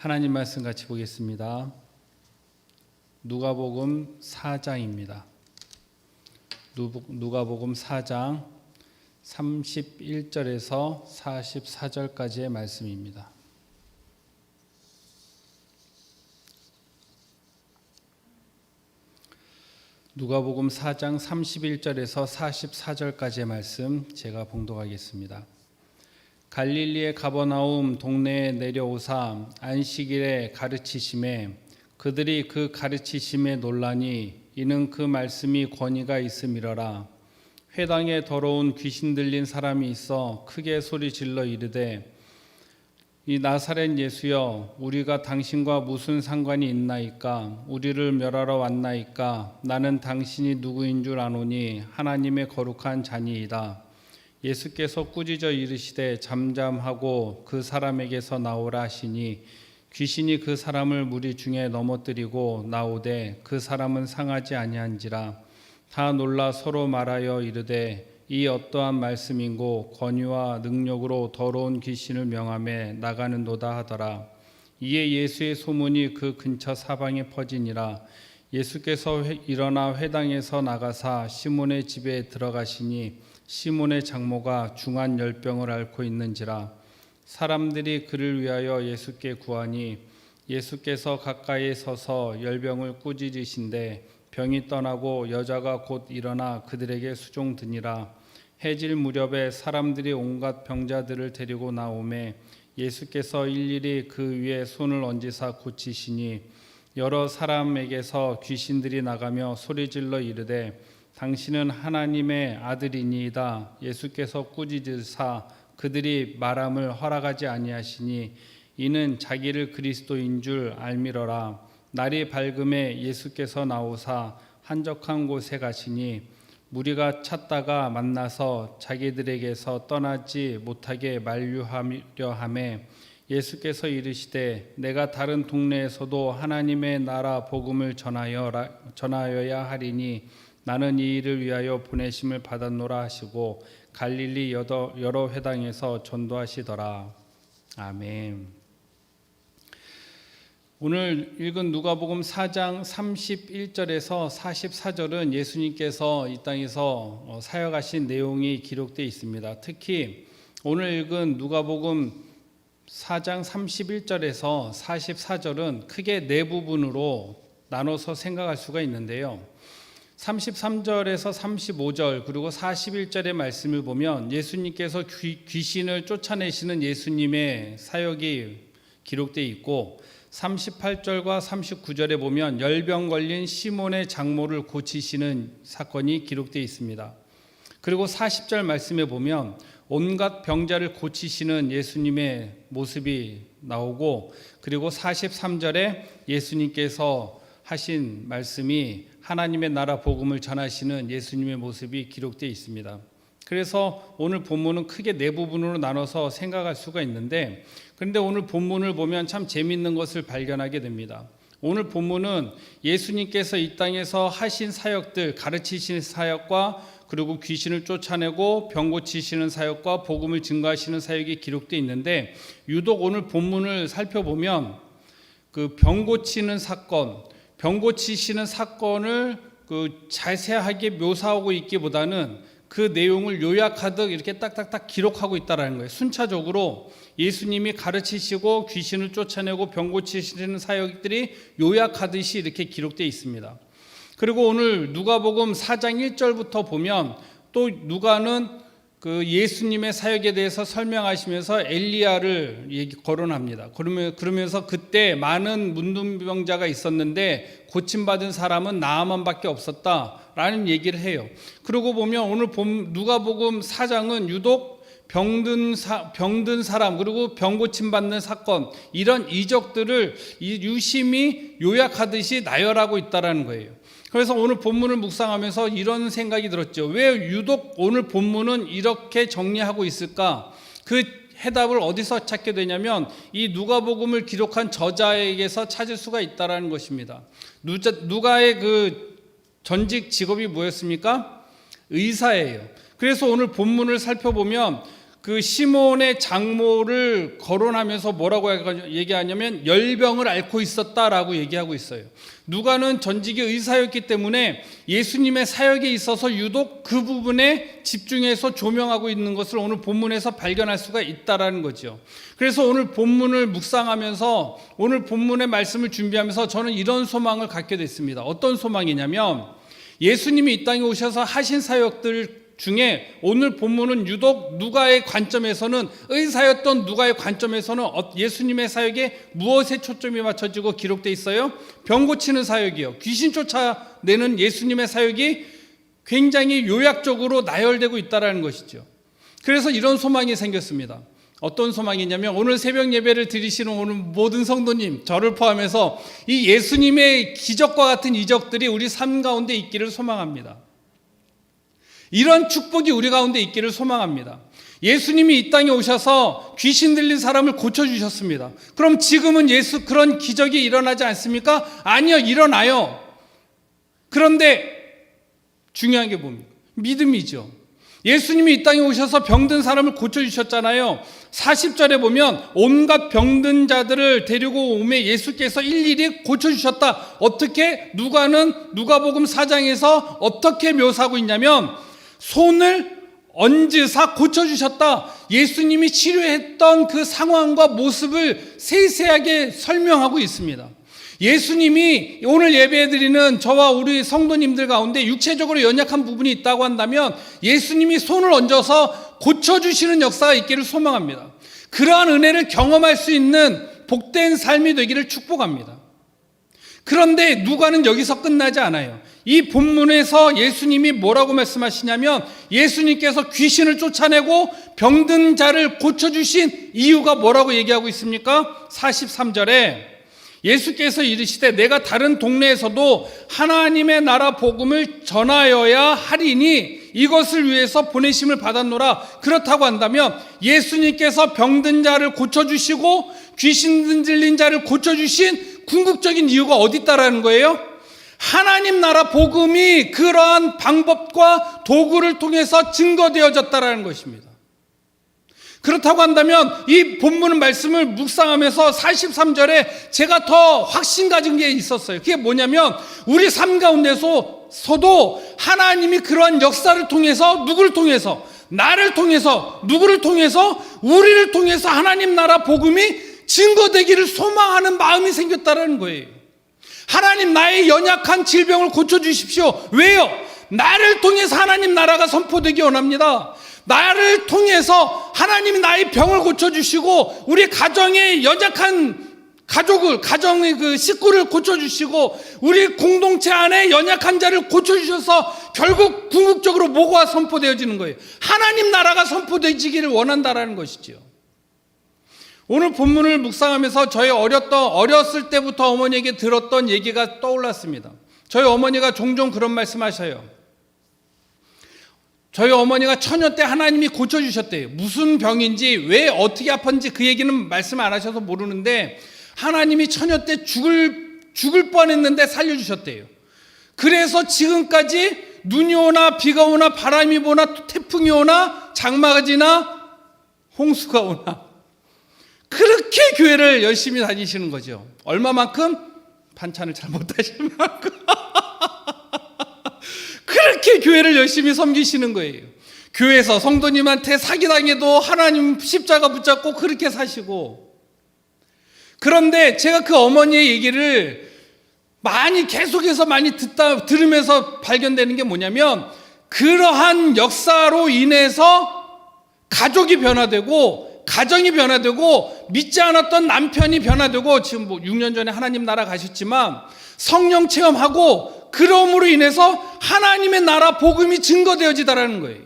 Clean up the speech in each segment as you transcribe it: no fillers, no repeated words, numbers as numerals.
하나님 말씀 같이 보겠습니다. 누가복음 4장입니다. 누가복음 4장 31절에서 44절까지의 말씀입니다. 누가복음 4장 31절에서 44절까지의 말씀 제가 봉독하겠습니다. 갈릴리의 가버나움 동네에 내려오사 안식일에 가르치심에 그들이 그 가르치심에 놀라니 이는 그 말씀이 권위가 있음이러라. 회당에 더러운 귀신 들린 사람이 있어 크게 소리질러 이르되 이 나사렛 예수여, 우리가 당신과 무슨 상관이 있나이까? 우리를 멸하러 왔나이까? 나는 당신이 누구인 줄 아노니 하나님의 거룩한 자니이다. 예수께서 꾸짖어 이르시되 잠잠하고 그 사람에게서 나오라 하시니 귀신이 그 사람을 무리 중에 넘어뜨리고 나오되 그 사람은 상하지 아니한지라. 다 놀라 서로 말하여 이르되 이 어떠한 말씀인고 권위와 능력으로 더러운 귀신을 명하며 나가는도다 하더라. 이에 예수의 소문이 그 근처 사방에 퍼지니라. 예수께서 일어나 회당에서 나가사 시몬의 집에 들어가시니 시몬의 장모가 중한 열병을 앓고 있는지라. 사람들이 그를 위하여 예수께 구하니 예수께서 가까이에 서서 열병을 꾸짖으신데 병이 떠나고 여자가 곧 일어나 그들에게 수종드니라. 해질 무렵에 사람들이 온갖 병자들을 데리고 나오매 예수께서 일일이 그 위에 손을 얹으사 고치시니 여러 사람에게서 귀신들이 나가며 소리질러 이르되 당신은 하나님의 아들이니이다. 예수께서 꾸짖으사 그들이 말함을 허락하지 아니하시니 이는 자기를 그리스도인 줄 알미러라. 날이 밝음에 예수께서 나오사 한적한 곳에 가시니 무리가 찾다가 만나서 자기들에게서 떠나지 못하게 만류하려 하매 예수께서 이르시되 내가 다른 동네에서도 하나님의 나라 복음을 전하여야 하리니 나는 이 일을 위하여 보내심을 받았노라 하시고 갈릴리 여러 회당에서 전도하시더라. 아멘. 오늘 읽은 누가복음 4장 31절에서 44절은 예수님께서 이 땅에서 사역하신 내용이 기록되어 있습니다. 특히 오늘 읽은 누가복음 4장 31절에서 44절은 크게 네 부분으로 나눠서 생각할 수가 있는데요. 33절에서 35절 그리고 41절의 말씀을 보면 예수님께서 귀신을 쫓아내시는 예수님의 사역이 기록되어 있고 38절과 39절에 보면 열병 걸린 시몬의 장모를 고치시는 사건이 기록되어 있습니다. 그리고 40절 말씀에 보면 온갖 병자를 고치시는 예수님의 모습이 나오고 그리고 43절에 예수님께서 하신 말씀이 하나님의 나라 복음을 전하시는 예수님의 모습이 기록되어 있습니다. 그래서 오늘 본문은 크게 네 부분으로 나눠서 생각할 수가 있는데 그런데 오늘 본문을 보면 참 재미있는 것을 발견하게 됩니다. 오늘 본문은 예수님께서 이 땅에서 하신 사역들, 가르치시는 사역과 그리고 귀신을 쫓아내고 병 고치시는 사역과 복음을 증거하시는 사역이 기록되어 있는데 유독 오늘 본문을 살펴보면 그 병 고치는 사건, 병 고치시는 사건을 자세하게 묘사하고 있기보다는 그 내용을 요약하듯 이렇게 딱딱딱 기록하고 있다는 거예요. 순차적으로 예수님이 가르치시고 귀신을 쫓아내고 병 고치시는 사역들이 요약하듯이 이렇게 기록되어 있습니다. 그리고 오늘 누가복음 4장 1절부터 보면 또 누가는 그 예수님의 사역에 대해서 설명하시면서 엘리야를 거론합니다. 그러면서 그때 많은 문둥병자가 있었는데 고침받은 사람은 나아만밖에 없었다라는 얘기를 해요. 그러고 보면 오늘 누가복음 4장은 유독 병든 사람 그리고 병 고침받는 사건 이런 이적들을 유심히 요약하듯이 나열하고 있다는 거예요. 그래서 오늘 본문을 묵상하면서 이런 생각이 들었죠. 왜 유독 오늘 본문은 이렇게 정리하고 있을까? 그 해답을 어디서 찾게 되냐면 이 누가복음을 기록한 저자에게서 찾을 수가 있다는 것입니다. 누가의 그 전직 직업이 뭐였습니까? 의사예요. 그래서 오늘 본문을 살펴보면 그 시몬의 장모를 거론하면서 뭐라고 얘기하냐면 열병을 앓고 있었다라고 얘기하고 있어요. 누가는 전직의 의사였기 때문에 예수님의 사역에 있어서 유독 그 부분에 집중해서 조명하고 있는 것을 오늘 본문에서 발견할 수가 있다라는 거죠. 그래서 오늘 본문을 묵상하면서 오늘 본문의 말씀을 준비하면서 저는 이런 소망을 갖게 됐습니다. 어떤 소망이냐면 예수님이 이 땅에 오셔서 하신 사역들 중에 오늘 본문은 유독 누가의 관점에서는, 의사였던 누가의 관점에서는 예수님의 사역에 무엇에 초점이 맞춰지고 기록되어 있어요? 병 고치는 사역이요, 귀신 쫓아내는 예수님의 사역이 굉장히 요약적으로 나열되고 있다는 것이죠. 그래서 이런 소망이 생겼습니다. 어떤 소망이냐면 오늘 새벽 예배를 드리시는 오늘 모든 성도님, 저를 포함해서 이 예수님의 기적과 같은 이적들이 우리 삶 가운데 있기를 소망합니다. 이런 축복이 우리 가운데 있기를 소망합니다. 예수님이 이 땅에 오셔서 귀신 들린 사람을 고쳐주셨습니다. 그럼 지금은 그런 기적이 일어나지 않습니까? 아니요, 일어나요. 그런데 중요한 게 뭡니까? 믿음이죠. 예수님이 이 땅에 오셔서 병든 사람을 고쳐주셨잖아요. 40절에 보면 온갖 병든 자들을 데리고 오매 예수께서 일일이 고쳐주셨다. 어떻게? 누가복음 4장에서 어떻게 묘사하고 있냐면 손을 얹으사 고쳐주셨다. 예수님이 치료했던 그 상황과 모습을 세세하게 설명하고 있습니다. 예수님이 오늘 예배드리는 저와 우리 성도님들 가운데 육체적으로 연약한 부분이 있다고 한다면 예수님이 손을 얹어서 고쳐주시는 역사가 있기를 소망합니다. 그러한 은혜를 경험할 수 있는 복된 삶이 되기를 축복합니다. 그런데 누가는 여기서 끝나지 않아요. 이 본문에서 예수님이 뭐라고 말씀하시냐면 예수님께서 귀신을 쫓아내고 병든 자를 고쳐주신 이유가 뭐라고 얘기하고 있습니까? 43절에 예수께서 이르시되 내가 다른 동네에서도 하나님의 나라 복음을 전하여야 하리니 이것을 위해서 보내심을 받았노라. 그렇다고 한다면 예수님께서 병든 자를 고쳐주시고 귀신 들린 자를 고쳐주신 궁극적인 이유가 어디 있다라는 거예요? 하나님 나라 복음이 그러한 방법과 도구를 통해서 증거되어졌다라는 것입니다. 그렇다고 한다면 이 본문 말씀을 묵상하면서 43절에 제가 더 확신 가진 게 있었어요. 그게 뭐냐면 우리 삶 가운데서도 하나님이 그러한 역사를 통해서 누구를 통해서? 나를 통해서, 누구를 통해서? 우리를 통해서 하나님 나라 복음이 증거되기를 소망하는 마음이 생겼다는 거예요. 하나님 나의 연약한 질병을 고쳐주십시오. 왜요? 나를 통해서 하나님 나라가 선포되기 원합니다. 나를 통해서 하나님이 나의 병을 고쳐주시고 우리 가정의 연약한 가정의 그 식구를 고쳐주시고 우리 공동체 안에 연약한 자를 고쳐주셔서 결국 궁극적으로 뭐가 선포되어지는 거예요? 하나님 나라가 선포되기를 원한다라는 것이죠. 오늘 본문을 묵상하면서 저희 어렸을 때부터 어머니에게 들었던 얘기가 떠올랐습니다. 저희 어머니가 종종 그런 말씀하셔요. 저희 어머니가 처녀 때 하나님이 고쳐주셨대요. 무슨 병인지 왜 어떻게 아팠는지 그 얘기는 말씀 안 하셔서 모르는데 하나님이 처녀 때 죽을 뻔했는데 살려주셨대요. 그래서 지금까지 눈이 오나 비가 오나 바람이 부나 태풍이 오나 장마가 지나 홍수가 오나 그렇게 교회를 열심히 다니시는 거죠. 얼마만큼? 반찬을 잘 못하시는 만큼 그렇게 교회를 열심히 섬기시는 거예요. 교회에서 성도님한테 사기당해도 하나님 십자가 붙잡고 그렇게 사시고. 그런데 제가 그 어머니의 얘기를 계속해서 많이 들으면서 발견되는 게 뭐냐면 그러한 역사로 인해서 가족이 변화되고 가정이 변화되고 믿지 않았던 남편이 변화되고 지금 6년 전에 하나님 나라 가셨지만 성령 체험하고 그럼으로 인해서 하나님의 나라 복음이 증거되어지다라는 거예요.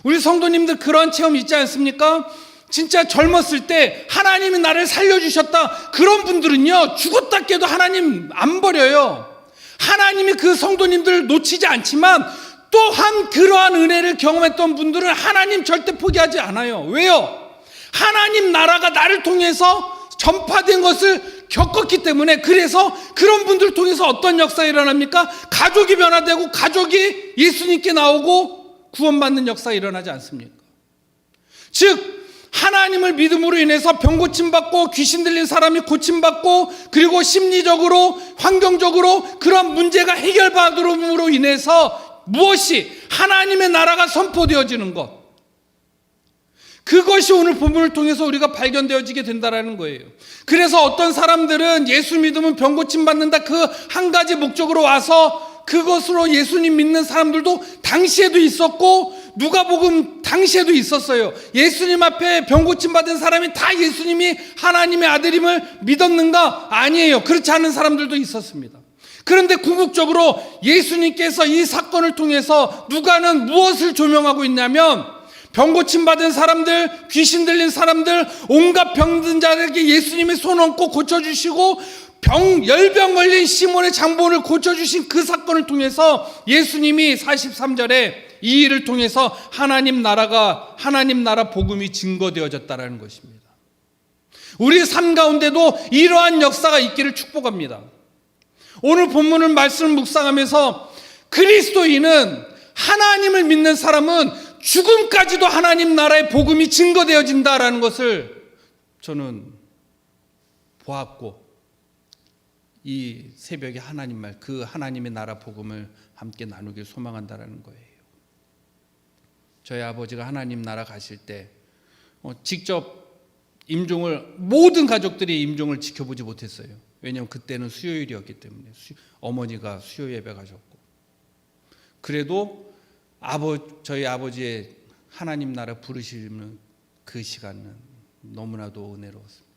우리 성도님들 그런 체험 있지 않습니까? 진짜 젊었을 때 하나님이 나를 살려주셨다. 그런 분들은요 죽었다 깨도 하나님 안 버려요. 하나님이 그 성도님들을 놓치지 않지만 또한 그러한 은혜를 경험했던 분들은 하나님 절대 포기하지 않아요. 왜요? 하나님 나라가 나를 통해서 전파된 것을 겪었기 때문에. 그래서 그런 분들을 통해서 어떤 역사가 일어납니까? 가족이 변화되고 가족이 예수님께 나오고 구원받는 역사가 일어나지 않습니까? 즉 하나님을 믿음으로 인해서 병 고침받고 귀신 들린 사람이 고침받고 그리고 심리적으로 환경적으로 그런 문제가 해결받음으로 인해서 무엇이 하나님의 나라가 선포되어지는 것, 그것이 오늘 본문을 통해서 우리가 발견되어지게 된다는 거예요. 그래서 어떤 사람들은 예수 믿으면 병 고침받는다 그 한 가지 목적으로 와서 그것으로 예수님 믿는 사람들도 당시에도 있었고 누가복음 당시에도 있었어요. 예수님 앞에 병 고침받은 사람이 다 예수님이 하나님의 아들임을 믿었는가? 아니에요. 그렇지 않은 사람들도 있었습니다. 그런데 궁극적으로 예수님께서 이 사건을 통해서 누가는 무엇을 조명하고 있냐면 병 고침받은 사람들, 귀신 들린 사람들, 온갖 병든 자들에게 예수님이 손 얹고 고쳐주시고 열병 걸린 시몬의 장본을 고쳐주신 그 사건을 통해서 예수님이 43절에 이 일을 통해서 하나님 나라 복음이 증거되어졌다는 것입니다. 우리 삶 가운데도 이러한 역사가 있기를 축복합니다. 오늘 본문을 말씀을 묵상하면서 그리스도인은, 하나님을 믿는 사람은 죽음까지도 하나님 나라의 복음이 증거되어진다라는 것을 저는 보았고, 이 새벽에 하나님 말, 그 하나님의 나라 복음을 함께 나누길 소망한다라는 거예요. 저희 아버지가 하나님 나라 가실 때 직접 임종을, 모든 가족들이 임종을 지켜보지 못했어요. 왜냐하면 그때는 수요일이었기 때문에 어머니가 수요 예배 가셨고, 그래도 저희 아버지의 하나님 나라 부르시는 그 시간은 너무나도 은혜로웠습니다.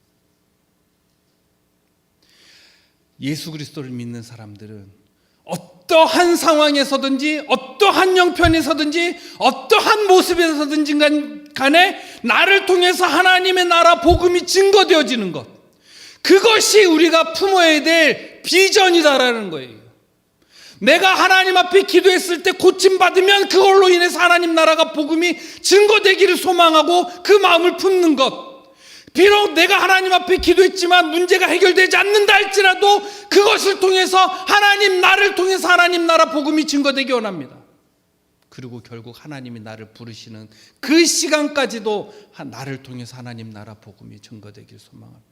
예수 그리스도를 믿는 사람들은 어떠한 상황에서든지 어떠한 형편에서든지 어떠한 모습에서든지 간에 나를 통해서 하나님의 나라 복음이 증거되어지는 것, 그것이 우리가 품어야 될 비전이다라는 거예요. 내가 하나님 앞에 기도했을 때 고침받으면 그걸로 인해서 하나님 나라가 복음이 증거되기를 소망하고 그 마음을 품는 것, 비록 내가 하나님 앞에 기도했지만 문제가 해결되지 않는다 할지라도 그것을 통해서 나를 통해서 하나님 나라 복음이 증거되기 원합니다. 그리고 결국 하나님이 나를 부르시는 그 시간까지도 나를 통해서 하나님 나라 복음이 증거되길 소망합니다.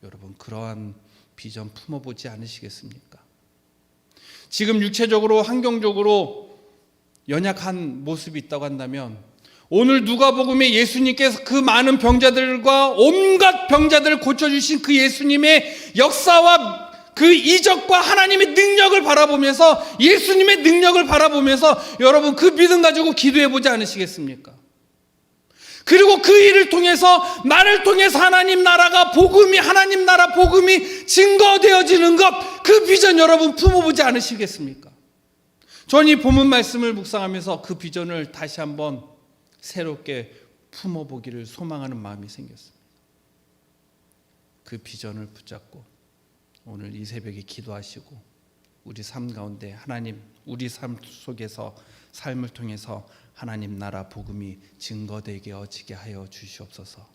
여러분, 그러한 비전 품어보지 않으시겠습니까? 지금 육체적으로 환경적으로 연약한 모습이 있다고 한다면 오늘 누가복음에 예수님께서 그 많은 병자들과 온갖 병자들을 고쳐주신 그 예수님의 역사와 그 이적과 하나님의 능력을 바라보면서, 예수님의 능력을 바라보면서 여러분 그 믿음 가지고 기도해보지 않으시겠습니까? 그리고 그 일을 통해서 나를 통해서 하나님 나라 복음이 증거되어지는 것, 그 비전 여러분 품어보지 않으시겠습니까? 저는 이 본문 말씀을 묵상하면서 그 비전을 다시 한번 새롭게 품어보기를 소망하는 마음이 생겼습니다. 그 비전을 붙잡고 오늘 이 새벽에 기도하시고 우리 삶 가운데 우리 삶 속에서 삶을 통해서 하나님 나라 복음이 증거되어지게 하여 주시옵소서.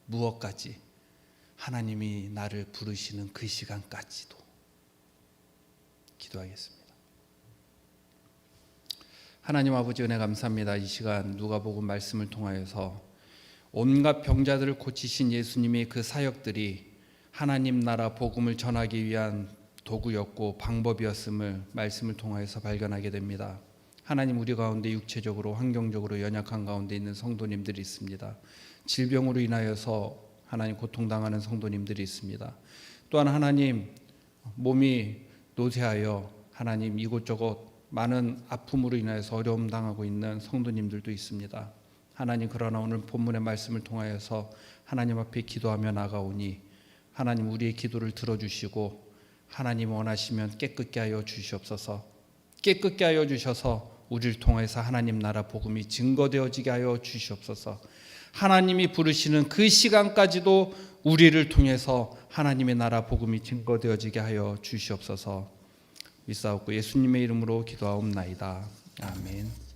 무엇까지? 하나님이 나를 부르시는 그 시간까지도. 기도하겠습니다. 하나님 아버지, 은혜 감사합니다. 이 시간 누가복음 말씀을 통하여서 온갖 병자들을 고치신 예수님의 그 사역들이 하나님 나라 복음을 전하기 위한 도구였고 방법이었음을 말씀을 통하여서 발견하게 됩니다. 하나님, 우리 가운데 육체적으로 환경적으로 연약한 가운데 있는 성도님들이 있습니다. 질병으로 인하여서 하나님 고통당하는 성도님들이 있습니다. 또한 하나님, 몸이 노쇠하여 하나님 이곳저곳 많은 아픔으로 인하여서 어려움 당하고 있는 성도님들도 있습니다. 하나님, 그러나 오늘 본문의 말씀을 통하여서 하나님 앞에 기도하며 나가오니 하나님 우리의 기도를 들어주시고 하나님 원하시면 깨끗게 하여 주시옵소서. 깨끗게 하여 주셔서 우리를 통해서 하나님 나라 복음이 증거되어지게 하여 주시옵소서. 하나님이 부르시는 그 시간까지도 우리를 통해서 하나님의 나라 복음이 증거되어지게 하여 주시옵소서. 믿사옵고 예수님의 이름으로 기도하옵나이다. 아멘.